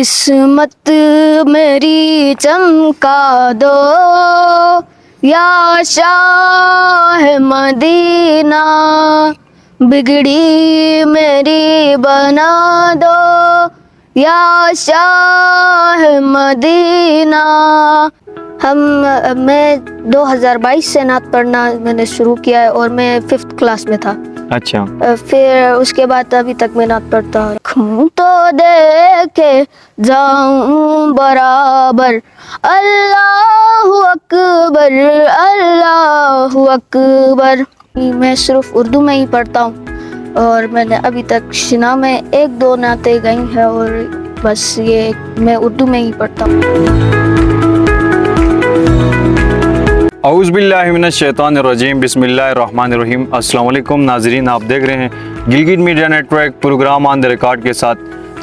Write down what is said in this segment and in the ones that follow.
किस्मत मेरी चमका दो या शाह मदीना, बिगड़ी मेरी बना दो या शाह मदीना। मैं 2022 से नात पढ़ना मैंने शुरू किया है और मैं 5th क्लास में था। अच्छा। फिर उसके बाद अभी तक मैं नात पढ़ता हूँ। तो देखे जाऊँ बराबर, अल्लाहु अकबर अल्लाहु अकबर। मैं सिर्फ उर्दू में ही पढ़ता हूँ और मैंने अभी तक शिना में 1-2 नातें गाई हैं और बस ये मैं उर्दू में ही पढ़ता हूँ। औज़ुबिल्लाहिमिनश्शैतानिर्रजीम बिस्मिल्लाहिर्रहमानिर्रहीम। अस्सलाम वालेकुम नाज़रीन, आप देख रहे हैं Gilgit media network program on the record के साथ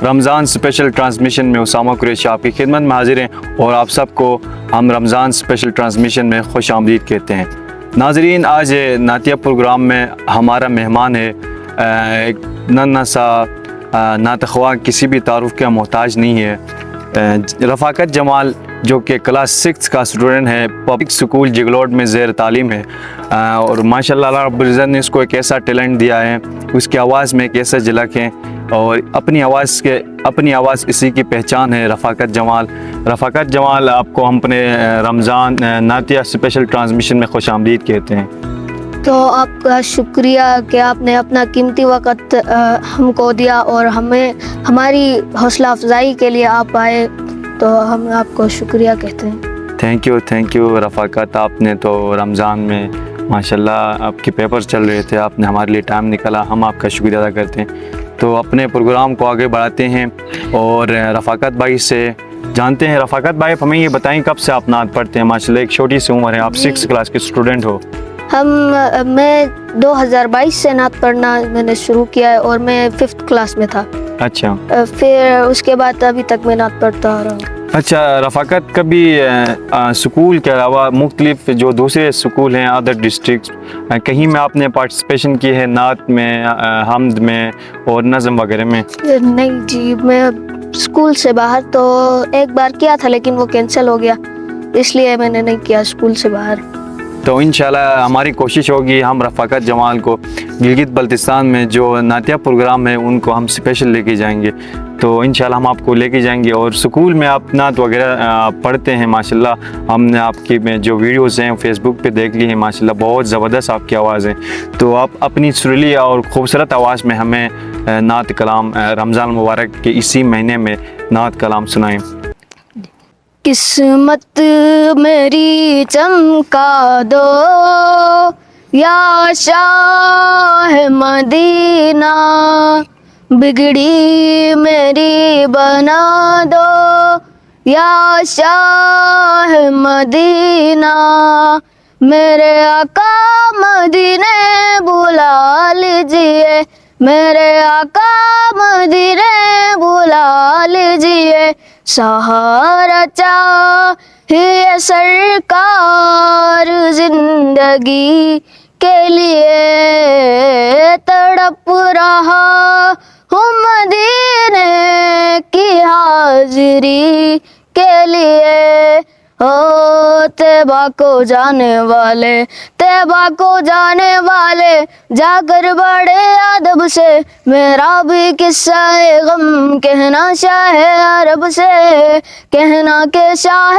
रमज़ान स्पेशल ट्रांसमिशन में उसामा कुरैशी आपकी खिदमत में हाजिर हैं और आप सबको हम रमज़ान स्पेशल ट्रांसमिशन में खुश आमदीद कहते हैं। नाज़रीन, आज नातिया प्रोग्राम में हमारा मेहमान है एक नन्हा सा नातख्वा, किसी भी तारुफ का मोहताज नहीं है, रफ़ाकत जमाल, जो कि क्लास 6 का स्टूडेंट है, पब्लिक स्कूल जिगलोड में ज़ेर तालीम है और माशाल्लाह अल्लाह रब्बुल इज़्ज़त ने इसको एक ऐसा टैलेंट दिया है, उसकी आवाज़ में एक ऐसा झलक है और अपनी आवाज़ इसी की पहचान है। रफ़ाकत जमाल आपको हम अपने रमज़ान नातिया स्पेशल ट्रांसमिशन में खुश आमदीद कहते हैं। तो आपका शुक्रिया कि आपने अपना कीमती वक़्त हमको दिया और हमारी हौसला अफजाई के लिए आप आए, तो हम आपको शुक्रिया कहते हैं। Thank you Rafaqat. आपने तो रमज़ान में माशाल्लाह आपके पेपर चल रहे थे, आपने हमारे लिए टाइम निकाला, हम आपका शुक्रिया अदा करते हैं। तो अपने प्रोग्राम को आगे बढ़ाते हैं और रफ़ाकत भाई से जानते हैं। रफ़ाकत भाई, हमें ये बताएं कब से आप नात पढ़ते हैं? माशाल्लाह एक छोटी सी उम्र है, आप 6th क्लास के स्टूडेंट हो। मैं 2022 से नात पढ़ना मैंने शुरू किया है और मैं 5th क्लास में था। अच्छा। फिर उसके बाद अभी तक मैं नात पढ़ता आ रहा हूँ। अच्छा रफ़ाकत, कभी स्कूल के अलावा मुख्तलिफ जो दूसरे स्कूल हैं अदर डिस्ट्रिक्ट, कहीं में आपने पार्टिसिपेशन की है नात में, हम्द में और नज़म वगैरह में? नहीं जी, मैं स्कूल से बाहर तो एक बार किया था लेकिन वो कैंसिल हो गया, इसलिए मैंने नहीं किया स्कूल से बाहर। तो इंशाल्लाह हमारी कोशिश होगी हम रफ़ाकत जमाल को गिलगित बल्तिस्तान में जो नातिया प्रोग्राम है उनको हम स्पेशल लेके जाएंगे। तो इंशाल्लाह हम आपको लेके जाएंगे और स्कूल में आप नात वगैरह पढ़ते हैं माशाल्लाह। हमने आपकी में जो वीडियोस हैं फेसबुक पे देख ली हैं, माशाल्लाह बहुत ज़बरदस्त आपकी आवाज़ है। तो आप अपनी सुरीली और ख़ूबसूरत आवाज़ में हमें नात कलाम रमज़ान मुबारक के इसी महीने में नात कलाम सुनाएँ। किस्मत मेरी चमका दो या शाह मदीना, बिगड़ी मेरी बना दो या शाह मदीना। मेरे आका मदीने बुला लीजिए, मेरे आका मदीने बुला लीजिए, सहारा चाहिए सरकार जिंदगी के लिए, तड़प रहा हूँ मदीने की हाजिरी के लिए। ओ तैबा को जाने वाले जाकर बड़े अदब से, मेरा भी किस्सा है गम कहना शाह अरब से, कहना के शाह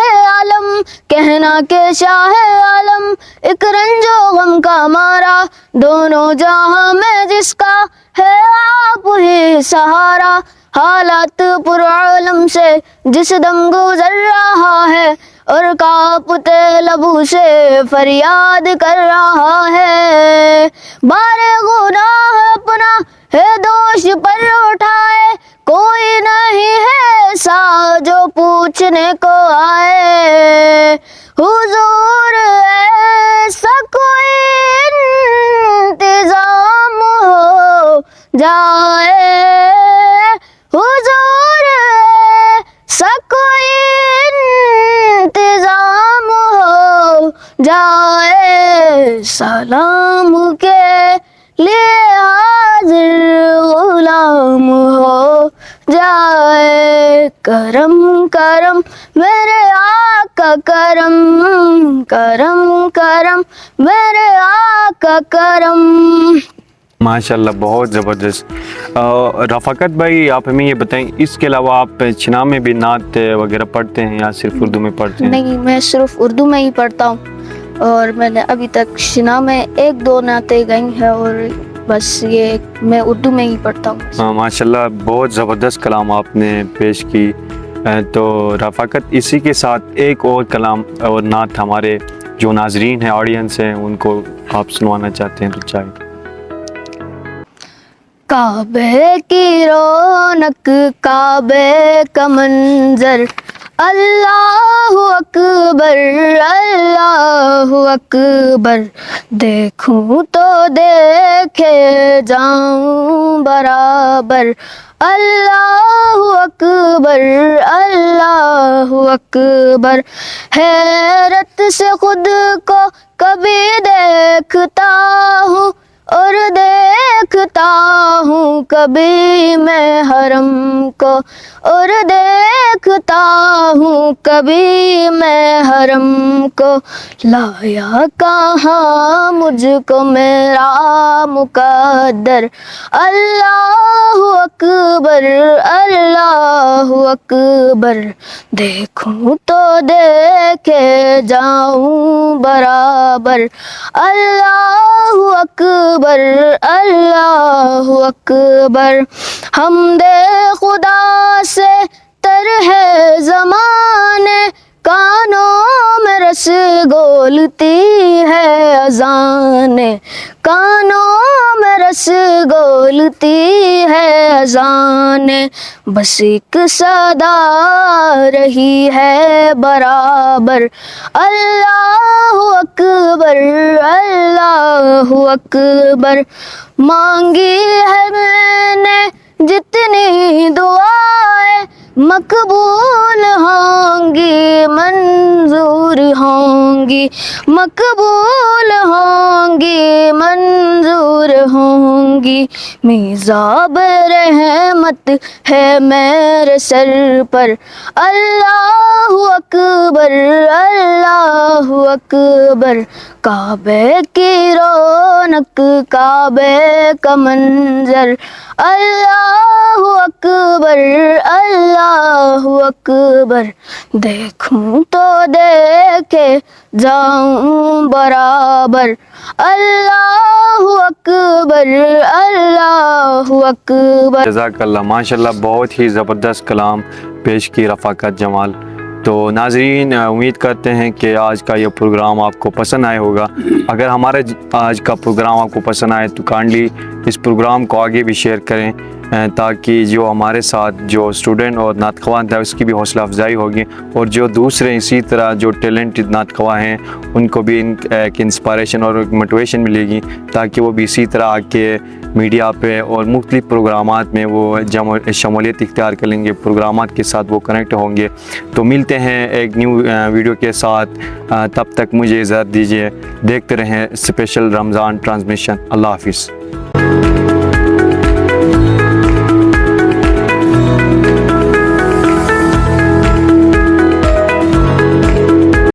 आलम, एक रंजो गम का मारा, दोनों जहां में जिसका है आप ही सहारा। हालात पुरअलम से जिस दम गुजर रहा है और कांपते लबों से फरियाद कर रहा है, बारे गुनाह अपना है दोष पर उठाए, कोई नहीं है सा जो पूछने को आए। हुजूर ऐसा कोई इंतजाम हो जाए, हुजूर ऐसा कोई इंतजाम हो जाए, सलाम के लिए हाजिर गुलाम हो जाए। करम करम मेरे आका करम करम करम मेरे आका करम। माशाल्लाह, बहुत ज़बरदस्त। रफ़ाकत भाई, आप हमें ये बताएं, इसके अलावा आप छिना में भी नात वगैरह पढ़ते हैं या सिर्फ उर्दू में पढ़ते हैं? नहीं, मैं सिर्फ उर्दू में ही पढ़ता हूँ और मैंने अभी तक शिना में 1-2 नाते गाई हैं और बस ये मैं उर्दू में ही पढ़ता हूँ। हाँ, माशाल्लाह, बहुत ज़बरदस्त कलाम आपने पेश की। तो रफ़ाकत, इसी के साथ एक और कलाम और नात हमारे जो नाजरीन हैं, ऑडियंस हैं, उनको आप सुनवाना चाहते हैं तो चाहिए। काबे की रौनक काबे का मंजर, अल्लाहु अकबर अल्लाहु अकबर, देखूं तो देखे जाऊं बराबर, अल्लाहु अकबर अल्लाहु अकबर। हैरत से खुद को कभी देखता हूँ और देखता हूँ कभी मैं हरम को, और देखता हूँ कभी मैं हरम को, लाया कहाँ मुझको मेरा मुकद्दर, अल्लाहु अकबर अल्लाहु अकबर, देखूं तो देखे जाऊं बराबर, अल्लाहु अकबर अल्लाहु अकबर। हमदे खुदा से तर है ज़माने, कानों में रस घोलती है अज़ाने, कानों में रस घोलती है अज़ाने, बस एक सदा रही है बराबर, अल्लाहु अकबर अल्लाहु अकबर। मांगी है मैंने जितनी दुआएं, मकबूल होंगी मंजूर होंगी, मकबूल होंगी मंजूर होंगी, मिज़ाब रहमत है मेरे सर पर, अल्लाहु अकबर अल्लाहु अकबर। काबे की रौनक काबे का मंजर, अल्लाहु अकबर अल्लाहु अकबर, देखूं तो देखे जाऊं बराबर, अल्लाहु अकबर अल्लाहु अकबर। जज़ाकल्लाह, माशाल्लाह, बहुत ही ज़बरदस्त कलाम पेश की रफ़ाकत जमाल। तो नाज़रीन, उम्मीद करते हैं कि आज का ये प्रोग्राम आपको पसंद आया होगा। अगर हमारा आज का प्रोग्राम आपको पसंद आए तो काइंडली इस प्रोग्राम को आगे भी शेयर करें, ताकि जो हमारे साथ जो स्टूडेंट और नातख़वान था उसकी भी हौसला अफजाई होगी, और जो दूसरे इसी तरह जो टैलेंटेड नातख़वा हैं उनको भी एक इंस्पायरेशन और एक मोटिवेशन मिलेगी, ताकि वो भी इसी तरह आके मीडिया पे और मुख्तलिफ़ प्रोग्रामात में वो शमूलियत इख्तियार करेंगे, प्रोग्रामात के साथ वो कनेक्ट होंगे। तो मिलते हैं एक न्यू वीडियो के साथ, तब तक मुझे इजाज़त दीजिए। देखते रहें स्पेशल रमज़ान ट्रांसमिशन। अल्लाह हाफ़िज़।